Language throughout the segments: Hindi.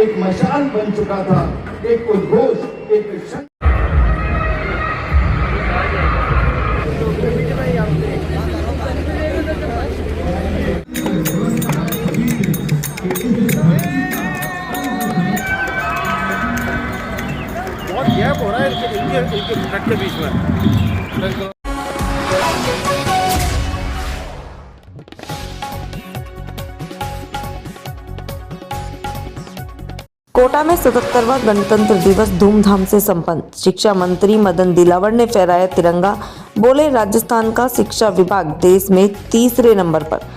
एक मशाल बन चुका था, एक उद्घोष, एक बहुत गैप हो रहा है इनके ट्रक के बीच में। कोटा में 77वां गणतंत्र दिवस धूमधाम से संपन्न। शिक्षा मंत्री मदन दिलावर ने फहराया तिरंगा, बोले राजस्थान का शिक्षा विभाग देश में तीसरे नंबर पर।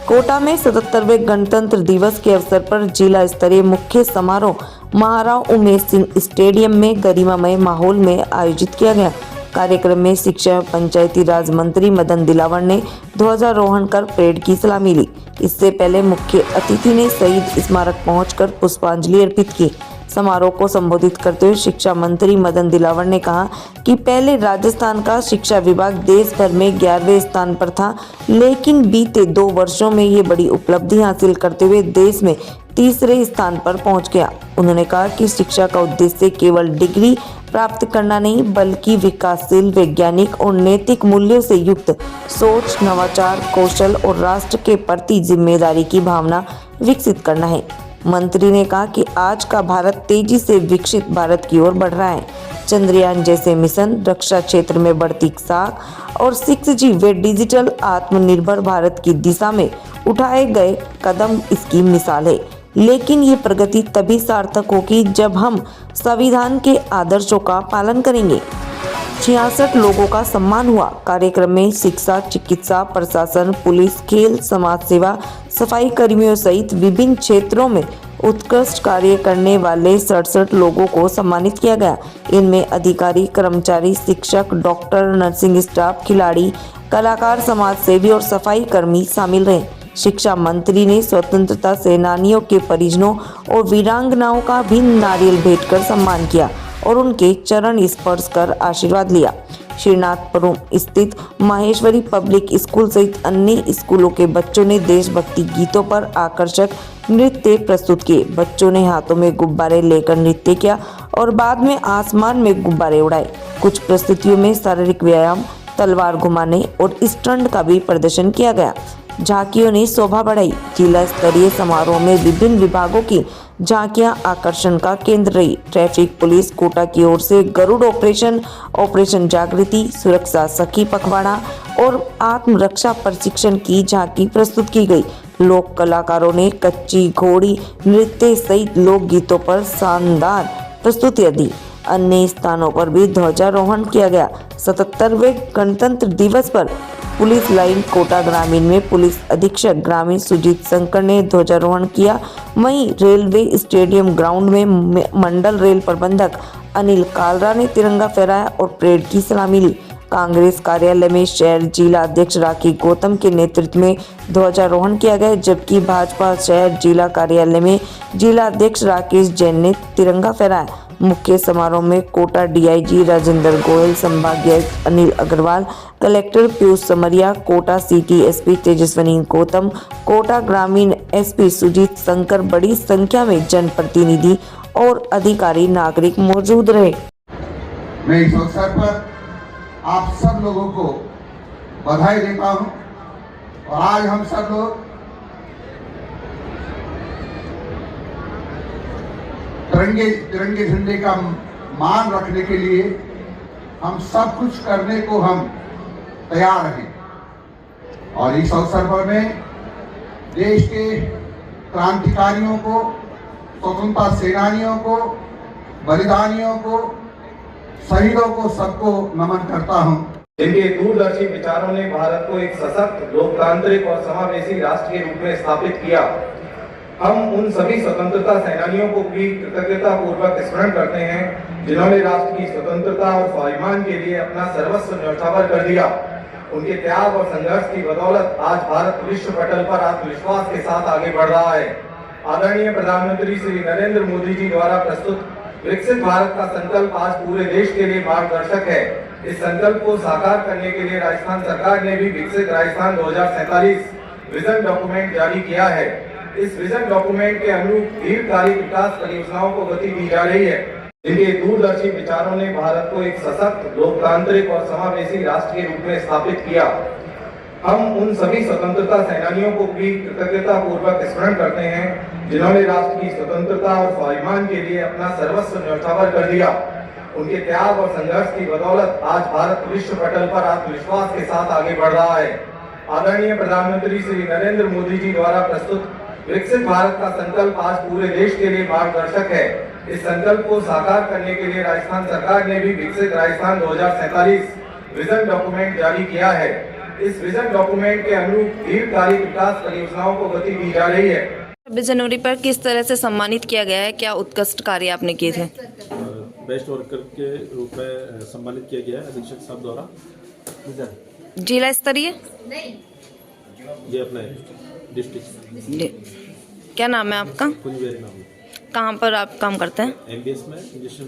कोटा में 77वें गणतंत्र दिवस के अवसर पर जिला स्तरीय मुख्य समारोह महाराव उमेश सिंह स्टेडियम में गरिमामय माहौल में आयोजित किया गया। कार्यक्रम में शिक्षा पंचायती राज मंत्री मदन दिलावर ने ध्वजारोहण कर परेड की सलामी ली। इससे पहले मुख्य अतिथि ने शहीद स्मारक पहुंचकर पुष्पांजलि अर्पित की। समारोह को संबोधित करते हुए शिक्षा मंत्री मदन दिलावर ने कहा कि पहले राजस्थान का शिक्षा विभाग देश भर में 11वें स्थान पर था, लेकिन बीते 2 वर्षों में ये बड़ी उपलब्धि हासिल करते हुए देश में तीसरे स्थान पर पहुंच गया। उन्होंने कहा कि शिक्षा का उद्देश्य केवल डिग्री प्राप्त करना नहीं, बल्कि विकासशील, वैज्ञानिक और नैतिक मूल्यों से युक्त सोच, नवाचार, कौशल और राष्ट्र के प्रति जिम्मेदारी की भावना विकसित करना है। मंत्री ने कहा कि आज का भारत तेजी से विकसित भारत की ओर बढ़ रहा है। चंद्रयान जैसे मिशन, रक्षा क्षेत्र में बढ़ती साख और 6G व डिजिटल आत्मनिर्भर भारत की दिशा में उठाए गए कदम इसकी मिसाल है। लेकिन ये प्रगति तभी सार्थक होगी जब हम संविधान के आदर्शों का पालन करेंगे। 66 लोगों का सम्मान हुआ। कार्यक्रम में शिक्षा, चिकित्सा, प्रशासन, पुलिस, खेल, समाज सेवा, सफाई कर्मियों सहित विभिन्न क्षेत्रों में उत्कृष्ट कार्य करने वाले 67 लोगों को सम्मानित किया गया। इनमें अधिकारी, कर्मचारी, शिक्षक, डॉक्टर, नर्सिंग स्टाफ, खिलाड़ी, कलाकार, समाज सेवी और सफाई कर्मी शामिल रहे। शिक्षा मंत्री ने स्वतंत्रता सेनानियों के परिजनों और वीरांगनाओं का भी नारियल भेंट कर सम्मान किया और उनके चरण स्पर्श कर आशीर्वाद लिया। श्रीनाथपुरम स्थित माहेश्वरी पब्लिक स्कूल सहित अन्य स्कूलों के बच्चों ने देशभक्ति गीतों पर आकर्षक नृत्य प्रस्तुत किए। बच्चों ने हाथों में गुब्बारे लेकर नृत्य किया और बाद में आसमान में गुब्बारे उड़ाए। कुछ प्रस्तुतियों में शारीरिक व्यायाम, तलवार घुमाने और स्टंट का भी प्रदर्शन किया गया। झांकियों ने शोभा बढ़ाई। जिला स्तरीय समारोह में विभिन्न विभागों की झांकियां आकर्षण का केंद्र रही। ट्रैफिक पुलिस कोटा की ओर से गरुड़ ऑपरेशन, ऑपरेशन जागृति, सुरक्षा सखी पखवाड़ा और आत्मरक्षा प्रशिक्षण की झांकी प्रस्तुत की गई। लोक कलाकारों ने कच्ची घोड़ी नृत्य सहित लोकगीतों पर शानदार प्रस्तुतियां दी। अन्य स्थानों पर भी ध्वजारोहण किया गया। 77वें गणतंत्र दिवस पर पुलिस लाइन कोटा ग्रामीण में पुलिस अधीक्षक ग्रामीण सुजीत शंकर ने ध्वजारोहण किया। वहीं रेलवे स्टेडियम ग्राउंड में मंडल रेल प्रबंधक अनिल कालरा ने तिरंगा फहराया और परेड की सलामी ली। कांग्रेस कार्यालय में शहर जिला अध्यक्ष राखी गौतम के नेतृत्व में ध्वजारोहण किया गया, जबकि भाजपा शहर जिला कार्यालय में जिला अध्यक्ष राकेश जैन ने तिरंगा फहराया। मुख्य समारोह में कोटा डीआईजी राजेंद्र गोयल, संभागीय अनिल अग्रवाल, कलेक्टर पीयूष समरिया, कोटा सिटी एसपी तेजस्विनी गौतम, कोटा ग्रामीण एसपी सुजीत शंकर, बड़ी संख्या में जनप्रतिनिधि और अधिकारी नागरिक मौजूद रहे। मैं इस अवसर पर आप सब लोगों को बधाई देता हूं और आज हम सब लोग तिरंगे झंडे का मान रखने के लिए हम सब कुछ करने को हम तैयार हैं। और इस अवसर पर मैं देश के क्रांतिकारियों को, स्वतंत्रता सेनानियों को, बलिदानियों को, शहीदों को, सबको नमन करता हूं। जिनके दूरदर्शी विचारों ने भारत को एक सशक्त, लोकतांत्रिक और समावेशी राष्ट्र के रूप में स्थापित किया। हम उन सभी स्वतंत्रता सेनानियों को भी कृतज्ञता पूर्वक स्मरण करते हैं जिन्होंने राष्ट्र की स्वतंत्रता और स्वाभिमान के लिए अपना सर्वस्व न्यौछावर कर दिया। उनके त्याग और संघर्ष की बदौलत आज भारत विश्व पटल पर आत्मविश्वास के साथ आगे बढ़ रहा है। आदरणीय प्रधानमंत्री श्री नरेंद्र मोदी जी द्वारा प्रस्तुत विकसित भारत का संकल्प आज पूरे देश के लिए मार्गदर्शक है। इस संकल्प को साकार करने के लिए राजस्थान सरकार ने भी विकसित राजस्थान 2047 विजन डॉक्यूमेंट जारी किया है। इस विजन डॉक्यूमेंट के अनुरूप दीर्घकालिक विकास परियोजनाओं को गति दी जा रही है। इनके दूरदर्शी विचारों ने भारत को एक सशक्त, लोकतांत्रिक और समावेशी राष्ट्र के रूप में स्थापित किया। हम उन सभी स्वतंत्रता सेनानियों को भी कृतज्ञता पूर्वक स्मरण करते हैं जिन्होंने राष्ट्र की स्वतंत्रता और स्वाभिमान के लिए अपना सर्वस्व न्यौछावर कर दिया। उनके त्याग और संघर्ष की बदौलत आज भारत विश्व पटल पर आत्मविश्वास के साथ आगे बढ़ रहा है। आदरणीय प्रधानमंत्री श्री नरेंद्र मोदी जी द्वारा प्रस्तुत विकसित भारत का संकल्प आज पूरे देश के लिए मार्गदर्शक है। इस संकल्प को साकार करने के लिए राजस्थान सरकार ने भी विकसित राजस्थान 2047 विजन डॉक्यूमेंट जारी किया है। इस विजन डॉक्यूमेंट के अनुरूप दीर्घकालिक विकास परियोजनाओं को गति दी जा रही है। 26 जनवरी पर किस तरह से सम्मानित किया गया है, क्या उत्कृष्ट कार्य आपने किए थे? बेस्ट वर्कर के रूप में सम्मानित किया गया है अधीक्षक साहब द्वारा। जिला स्तरीय? ये अपना डिस्ट्रिक्ट। क्या नाम है आपका? कुंजवेरी नाम है। कहाँ पर आप काम करते हैं? MBS में इंजेक्शन